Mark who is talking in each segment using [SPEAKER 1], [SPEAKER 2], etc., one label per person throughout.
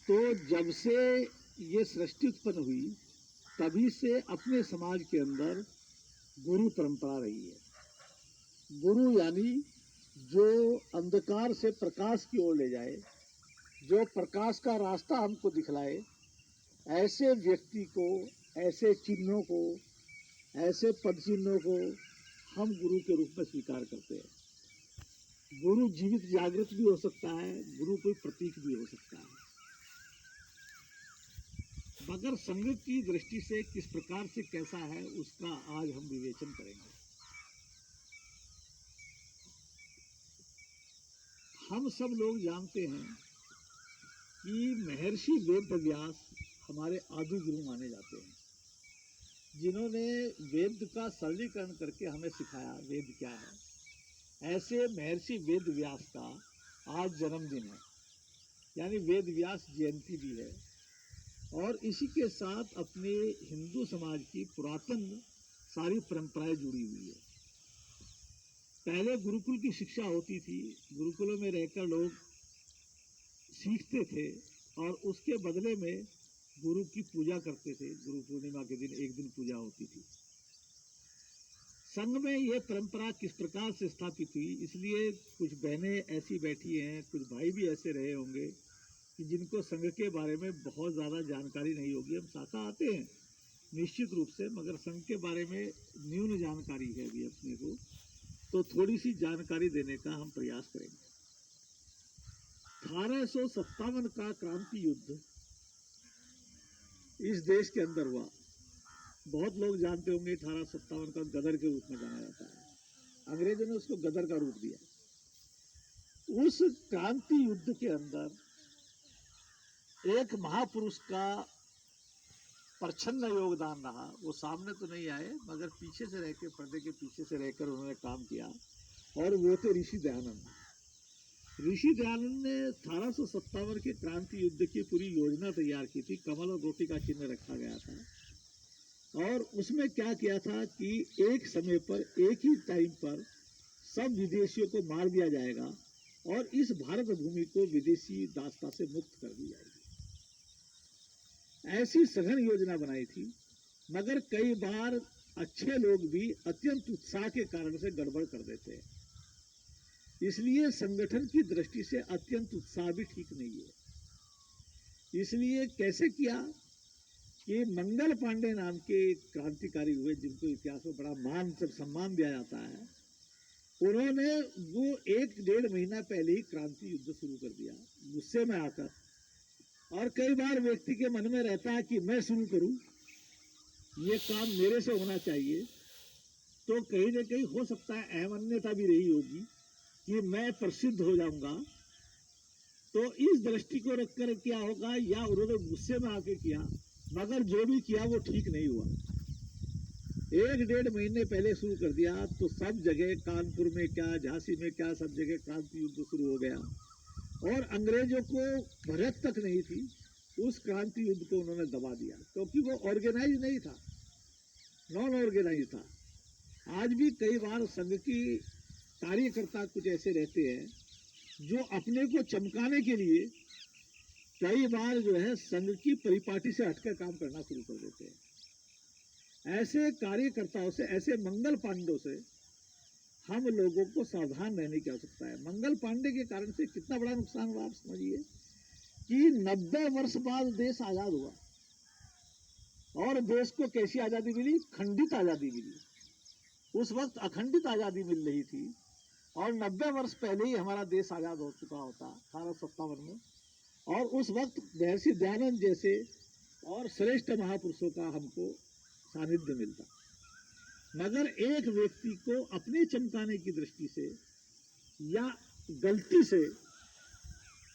[SPEAKER 1] तो जब से ये सृष्टि उत्पन्न हुई तभी से अपने समाज के अंदर गुरु परंपरा रही है। गुरु यानी जो अंधकार से प्रकाश की ओर ले जाए, जो प्रकाश का रास्ता हमको दिखलाए, ऐसे व्यक्ति को, ऐसे चिन्हों को, ऐसे पद चिन्हों को हम गुरु के रूप में स्वीकार करते हैं। गुरु जीवित जागृत भी हो सकता है, गुरु कोई प्रतीक भी हो सकता है, मगर संघ की दृष्टि से किस प्रकार से कैसा है उसका आज हम विवेचन करेंगे। हम सब लोग जानते हैं कि महर्षि वेदव्यास हमारे आदि गुरु माने जाते हैं, जिन्होंने वेद का सरलीकरण करके हमें सिखाया वेद क्या है। ऐसे महर्षि वेदव्यास का आज जन्मदिन है, यानी वेदव्यास जयंती भी है, और इसी के साथ अपने हिंदू समाज की पुरातन सारी परंपराएं जुड़ी हुई है। पहले गुरुकुल की शिक्षा होती थी, गुरुकुलों में रहकर लोग सीखते थे और उसके बदले में गुरु की पूजा करते थे। गुरु पूर्णिमा के दिन एक दिन पूजा होती थी। संघ में ये परंपरा किस प्रकार से स्थापित हुई, इसलिए कुछ बहनें ऐसी बैठी हैं, कुछ भाई भी ऐसे रहे होंगे कि जिनको संघ के बारे में बहुत ज़्यादा जानकारी नहीं होगी। हम शाखा आते हैं निश्चित रूप से, मगर संघ के बारे में न्यून जानकारी है अभी अपने को, तो थोड़ी सी जानकारी देने का हम प्रयास करेंगे। 1857 का क्रांति युद्ध इस देश के अंदर हुआ। बहुत लोग जानते होंगे 1857 का गदर के रूप में जाना जाता है। अंग्रेजों ने उसको गदर का रूप दिया। उस क्रांति युद्ध के अंदर एक महापुरुष का प्रछन्न योगदान रहा। वो सामने तो नहीं आए, मगर पीछे से रहकर, पर्दे के पीछे से रहकर उन्होंने काम किया, और वो थे ऋषि दयानंद। ऋषि दयानंद ने 1857 के क्रांति युद्ध की पूरी योजना तैयार की थी। कमल और रोटी का चिन्ह रखा गया था, और उसमें क्या किया था कि एक समय पर, एक ही टाइम पर सब विदेशियों को मार दिया जाएगा और इस भारत भूमि को विदेशी दासता से मुक्त कर दी जाएगी। ऐसी सघन योजना बनाई थी, मगर कई बार अच्छे लोग भी अत्यंत उत्साह के कारण से गड़बड़ कर देते हैं। इसलिए संगठन की दृष्टि से अत्यंत उत्साह भी ठीक नहीं है। इसलिए कैसे किया कि मंगल पांडे नाम के क्रांतिकारी हुए, जिनको इतिहास में बड़ा मान से सम्मान दिया जाता है। उन्होंने वो 1-1.5 महीना पहले ही क्रांति युद्ध शुरू कर दिया, गुस्से में आकर। और कई बार व्यक्ति के मन में रहता है कि मैं शुरू करूं, ये काम मेरे से होना चाहिए, तो कहीं न कहीं हो सकता है अहमन्यता भी रही होगी कि मैं प्रसिद्ध हो जाऊंगा। तो इस दृष्टि को रखकर क्या होगा, या उन्होंने गुस्से में आके किया, मगर जो भी किया वो ठीक नहीं हुआ। 1-1.5 महीने पहले शुरू कर दिया तो सब जगह, कानपुर में क्या, झांसी में क्या, सब जगह क्रांति युद्ध शुरू हो गया, और अंग्रेजों को भनक तक नहीं थी। उस क्रांति युद्ध को उन्होंने दबा दिया, क्योंकि वो ऑर्गेनाइज नहीं था, नॉन ऑर्गेनाइज था। आज भी कई बार संघ की कार्यकर्ता कुछ ऐसे रहते हैं जो अपने को चमकाने के लिए कई बार जो है संघ की परिपाटी से हटकर काम करना शुरू कर देते हैं। ऐसे कार्यकर्ताओं से, ऐसे मंगल पांडों से हम लोगों को सावधान रहने की आवश्यकता है। मंगल पांडे के कारण से कितना बड़ा नुकसान हुआ आप समझिए कि 90 वर्ष बाद देश आजाद हुआ, और देश को कैसी आजादी मिली? खंडित आजादी मिली। उस वक्त अखंडित आजादी मिल रही थी, और 90 वर्ष पहले ही हमारा देश आजाद हो चुका होता 1857 में, और उस वक्त महर्षि दयानंद जैसे और श्रेष्ठ महापुरुषों का हमको सानिध्य मिलता। मगर एक व्यक्ति को अपने चमकाने की दृष्टि से या गलती से,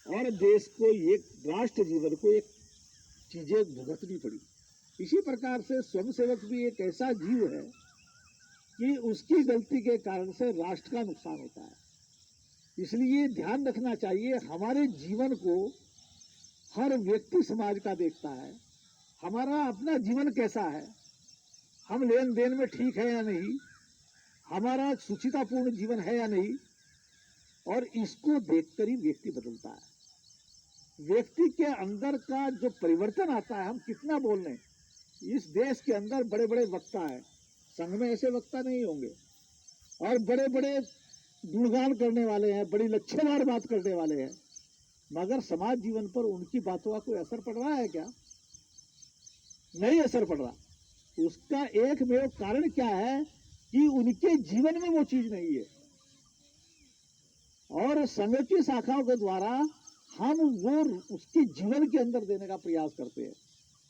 [SPEAKER 1] और देश को, एक राष्ट्र जीवन को एक चीजें भुगतनी पड़ी। इसी प्रकार से स्वयंसेवक भी एक ऐसा जीव है कि उसकी गलती के कारण से राष्ट्र का नुकसान होता है। इसलिए ध्यान रखना चाहिए, हमारे जीवन को हर व्यक्ति समाज का देखता है, हमारा अपना जीवन कैसा है, हम लेन देन में ठीक है या नहीं, हमारा सुचितापूर्ण जीवन है या नहीं, और इसको देखकर ही व्यक्ति बदलता है। व्यक्ति के अंदर का जो परिवर्तन आता है, हम कितना बोल रहे हैं। इस देश के अंदर बड़े बड़े वक्ता हैं, संघ में ऐसे वक्ता नहीं होंगे, और बड़े बड़े गुणगान करने वाले हैं, बड़ी लच्छेदार बात करने वाले हैं, मगर समाज जीवन पर उनकी बातों का कोई असर पड़ रहा है क्या? नहीं असर पड़ रहा। उसका एकमेव कारण क्या है कि उनके जीवन में वो चीज नहीं है, और संघ की शाखाओं के द्वारा हम वो उसके जीवन के अंदर देने का प्रयास करते हैं।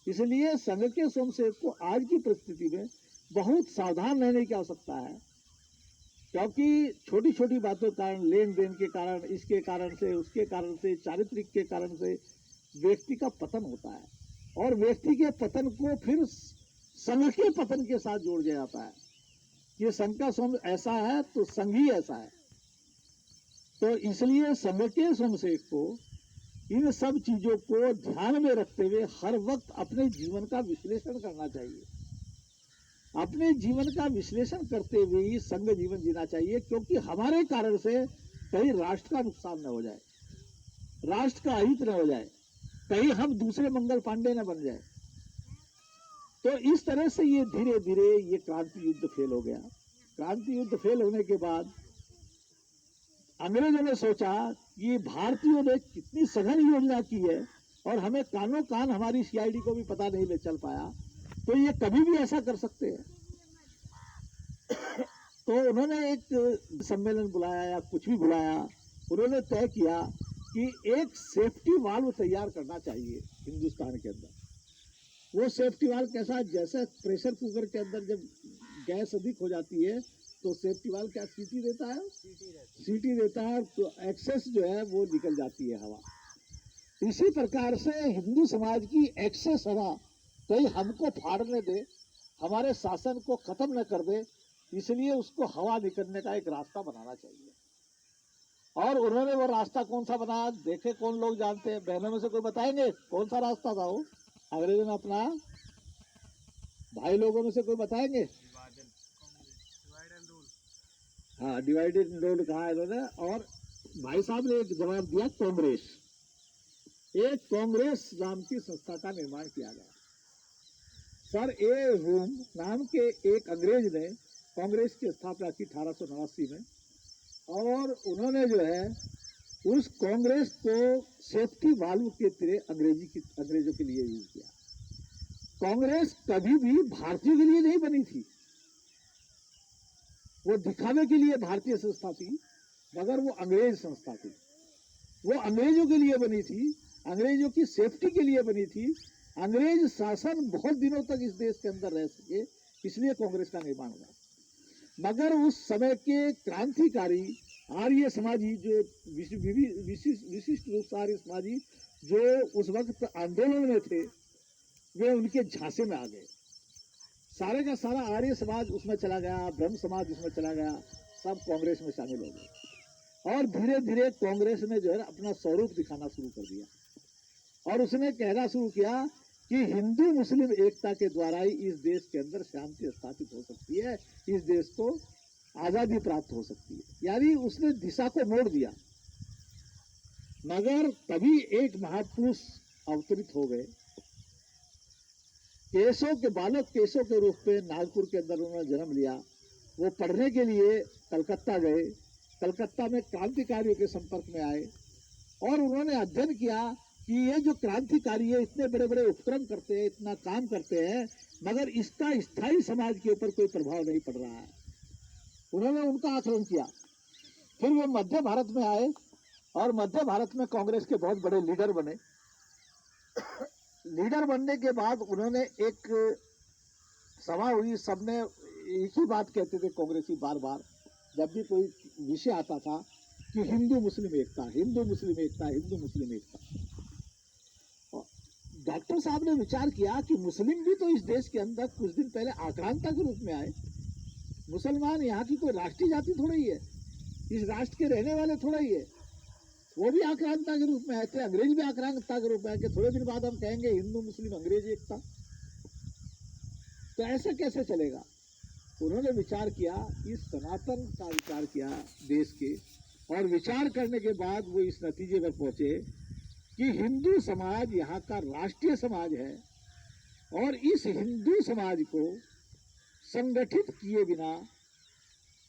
[SPEAKER 1] इसलिए संघ के स्वयंसेवक को आज की परिस्थिति में बहुत सावधान रहने की आवश्यकता है, क्योंकि छोटी छोटी बातों के कारण, लेन देन के कारण, इसके कारण से, उसके कारण से, चारित्रिक के कारण से व्यक्ति का पतन होता है, और व्यक्ति के पतन को फिर संघ के पतन के साथ जोड़ दिया जाता है। ये संघ का स्वयं ऐसा है तो संघ ही ऐसा है। तो इसलिए संघ के स्वयंसेवक को इन सब चीजों को ध्यान में रखते हुए हर वक्त अपने जीवन का विश्लेषण करना चाहिए। अपने जीवन का विश्लेषण करते हुए ही संघ जीवन जीना चाहिए, क्योंकि हमारे कारण से कहीं राष्ट्र का नुकसान न हो जाए, राष्ट्र का अहित न हो जाए, कहीं हम दूसरे मंगल पांडे न बन जाए। तो इस तरह से ये धीरे धीरे ये क्रांति युद्ध फेल हो गया। क्रांति युद्ध फेल होने के बाद अंग्रेजों ने सोचा कि भारतीयों ने कितनी सघन योजना की है, और हमें कानों कान हमारी सीआईडी को भी पता नहीं ले चल पाया, तो ये कभी भी ऐसा कर सकते हैं। तो उन्होंने एक सम्मेलन बुलाया या कुछ भी बुलाया, उन्होंने तय किया कि एक सेफ्टी वाल्व तैयार करना चाहिए हिंदुस्तान के अंदर। वो सेफ्टी वाल्व कैसा? जैसे प्रेशर कुकर के अंदर जब गैस अधिक हो जाती है तो सेफ्टी वाल्व क्या सीटी देता है? सीटी देता है, तो एक्सेस जो है वो निकल जाती है हवा। इसी प्रकार से हिंदू समाज की एक्सेस हवा कहीं हमको फाड़ने दे, हमारे शासन को खत्म न कर दे, इसलिए उसको हवा निकलने का एक रास्ता बनाना चाहिए। और उन्होंने वो रास्ता कौन सा बनाया, देखे कौन लोग जानते हैं? बहनों में से कोई बताएंगे कौन सा रास्ता था वो अंग्रेजों ने अपनाया? भाई लोगों में से कोई बताएंगे? हाँ, डिवाइडेड एंड रूल कहा इन्होंने। और भाई साहब ने एक जवाब दिया, कांग्रेस। एक कांग्रेस नाम की संस्था का निर्माण किया गया। सर ए हुम नाम के एक अंग्रेज ने कांग्रेस की स्थापना की 1889 में, और उन्होंने जो है उस कांग्रेस को सेफ्टी वाल्व के तरह अंग्रेजों के लिए यूज किया। कांग्रेस कभी भी भारतीयों के लिए नहीं बनी थी, वो दिखावे के लिए भारतीय संस्था थी, मगर वो अंग्रेज संस्था थी। वो अंग्रेजों के लिए बनी थी, अंग्रेजों की सेफ्टी के लिए बनी थी। अंग्रेज शासन बहुत दिनों तक इस देश के अंदर रह सके, इसलिए कांग्रेस का निर्माण हुआ। मगर उस समय के क्रांतिकारी आर्य समाजी, जो विशिष्ट रूप से आर्य समाजी जो उस वक्त आंदोलन में थे, वे उनके झांसे में आ गए। सारे का सारा आर्य समाज उसमें चला गया, ब्रह्म समाज उसमें चला गया, सब कांग्रेस में शामिल हो गए। और धीरे धीरे कांग्रेस ने जो है अपना स्वरूप दिखाना शुरू कर दिया, और उसने कहना शुरू किया कि हिंदू मुस्लिम एकता के द्वारा ही इस देश के अंदर शांति स्थापित हो सकती है, इस देश को आजादी प्राप्त हो सकती है। यानी उसने दिशा को मोड़ दिया। मगर तभी एक महापुरुष अवतरित हो गए। केशव के बालक केशव के रूप में नागपुर के अंदर उन्होंने जन्म लिया। वो पढ़ने के लिए कलकत्ता गए, कलकत्ता में क्रांतिकारियों के संपर्क में आए, और उन्होंने अध्ययन किया कि ये जो क्रांतिकारी है इतने बड़े बड़े उपक्रम करते हैं, इतना काम करते हैं, मगर इसका स्थायी समाज के ऊपर कोई प्रभाव नहीं पड़ रहा है। उन्होंने उनका आकलन किया। फिर वे मध्य भारत में आए, और मध्य भारत में कांग्रेस के बहुत बड़े लीडर बने। लीडर बनने के बाद उन्होंने एक सभा हुई, सबने एक ही बात कहते थे कांग्रेसी बार बार, जब भी कोई विषय आता था कि हिंदू मुस्लिम एकता, हिंदू मुस्लिम एकता, हिंदू मुस्लिम एकता। डॉक्टर साहब ने विचार किया कि मुस्लिम भी तो इस देश के अंदर कुछ दिन पहले आक्रांता के रूप में आए। मुसलमान यहाँ की कोई राष्ट्रीय जाति थोड़ा ही है, इस राष्ट्र के रहने वाले थोड़ा ही है। वो भी आक्रांता के रूप में आए थे, अंग्रेज भी आक्रांता के रूप में आए कि थोड़े दिन बाद हम कहेंगे हिंदू मुस्लिम अंग्रेज एकता, तो ऐसा कैसे चलेगा। उन्होंने विचार किया, इस सनातन का विचार किया देश के, और विचार करने के बाद वो इस नतीजे पर पहुंचे कि हिंदू समाज यहाँ का राष्ट्रीय समाज है और इस हिंदू समाज को संगठित किए बिना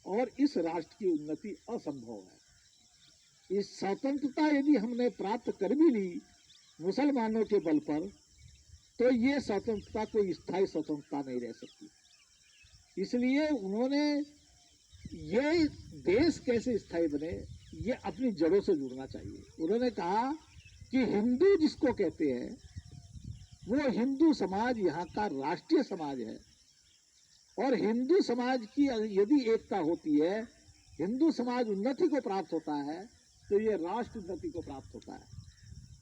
[SPEAKER 1] और इस राष्ट्र की उन्नति असंभव है। इस स्वतंत्रता यदि हमने प्राप्त कर भी ली मुसलमानों के बल पर, तो ये स्वतंत्रता कोई स्थायी स्वतंत्रता नहीं रह सकती। इसलिए उन्होंने ये देश कैसे स्थायी बने, ये अपनी जड़ों से जुड़ना चाहिए। उन्होंने कहा कि हिंदू जिसको कहते हैं वो हिंदू समाज यहाँ का राष्ट्रीय समाज है और हिंदू समाज की यदि एकता होती है, हिंदू समाज उन्नति को प्राप्त होता है, तो ये राष्ट्र उन्नति को प्राप्त होता है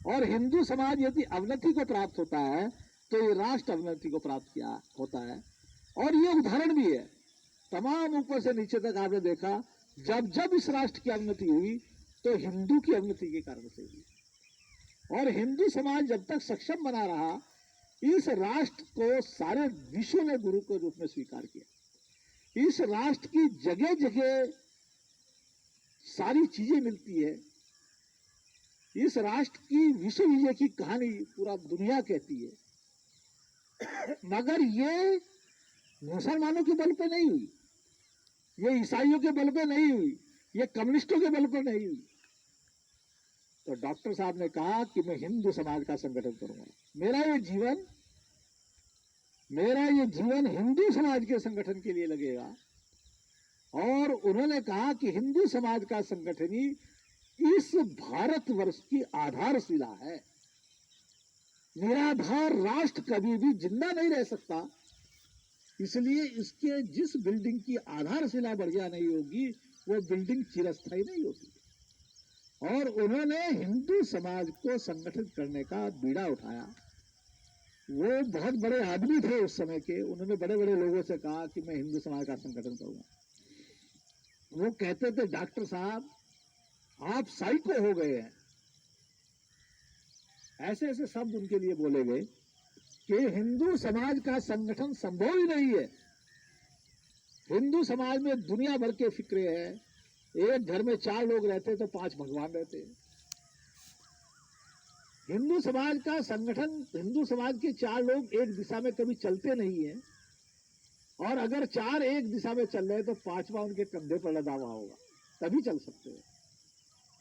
[SPEAKER 1] और हिंदू समाज यदि अवनति को प्राप्त होता है तो ये राष्ट्र अवनति को प्राप्त किया होता है। और ये उदाहरण भी है, तमाम ऊपर से नीचे तक आपने देखा, जब जब इस राष्ट्र की अवनति हुई तो हिंदू की अवनति के कारण से हुई। और हिंदू समाज जब तक सक्षम बना रहा, इस राष्ट्र को सारे विश्व ने गुरु के रूप में स्वीकार किया। इस राष्ट्र की जगह जगह सारी चीजें मिलती है। इस राष्ट्र की विश्व विजय की कहानी पूरा दुनिया कहती है। मगर ये मुसलमानों के बल पे नहीं हुई, ये ईसाइयों के बल पे नहीं हुई, ये कम्युनिस्टों के बल पर नहीं हुई। तो डॉक्टर साहब ने कहा कि मैं हिंदू समाज का संगठन करूंगा। मेरा ये जीवन हिंदू समाज के संगठन के लिए लगेगा। और उन्होंने कहा कि हिंदू समाज का संगठन ही इस भारतवर्ष की आधारशिला है। निराधार राष्ट्र कभी भी जिंदा नहीं रह सकता, इसलिए इसके जिस बिल्डिंग की आधारशिला बढ़िया नहीं होगी वो बिल्डिंग चिरस्थायी नहीं होती। और उन्होंने हिंदू समाज को संगठित करने का बीड़ा उठाया। वो बहुत बड़े आदमी थे उस समय के, उन्होंने बड़े बड़े लोगों से कहा कि मैं हिंदू समाज का संगठन करूंगा। वो कहते थे, डॉक्टर साहब आप साइको हो गए हैं। ऐसे ऐसे शब्द उनके लिए बोले गए कि हिंदू समाज का संगठन संभव ही नहीं है। हिंदू समाज में दुनिया भर के फिक्रे हैं। एक घर में 4 लोग रहते तो 5 भगवान रहते हैं। हिंदू समाज का संगठन, हिंदू समाज के 4 लोग एक दिशा में कभी चलते नहीं है, और अगर 4 एक दिशा में चल रहे तो 5वां उनके कंधे पर लदा हुआ होगा, तभी चल सकते हैं।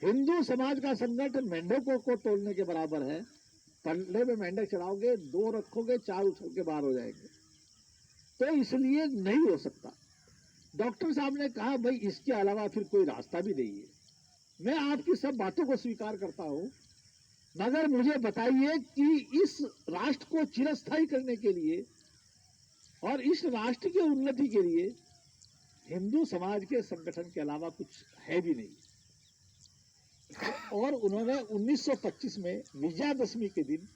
[SPEAKER 1] हिंदू समाज का संगठन मेंढकों को तोड़ने के बराबर है। पल्ले में मेंढक चढ़ाओगे, 2 रखोगे, 4 उछल के बाहर हो जाएंगे। तो इसलिए नहीं हो सकता। डॉक्टर साहब ने कहा, भाई इसके अलावा फिर कोई रास्ता भी नहीं है। मैं आपकी सब बातों को स्वीकार करता हूं, मगर मुझे बताइए कि इस राष्ट्र को चिरस्थायी करने के लिए और इस राष्ट्र की उन्नति के लिए हिंदू समाज के संगठन के अलावा कुछ है भी नहीं। और उन्होंने 1925 में विजयादशमी के दिन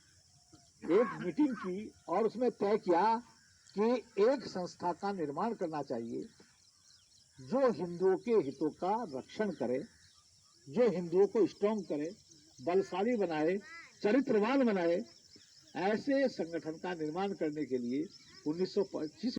[SPEAKER 1] एक मीटिंग की और उसमें तय किया कि एक संस्था का निर्माण करना चाहिए जो हिंदुओं के हितों का रक्षण करे, जो हिंदुओं को स्ट्रांग करे, बलशाली बनाए, चरित्रवान बनाए। ऐसे संगठन का निर्माण करने के लिए 1925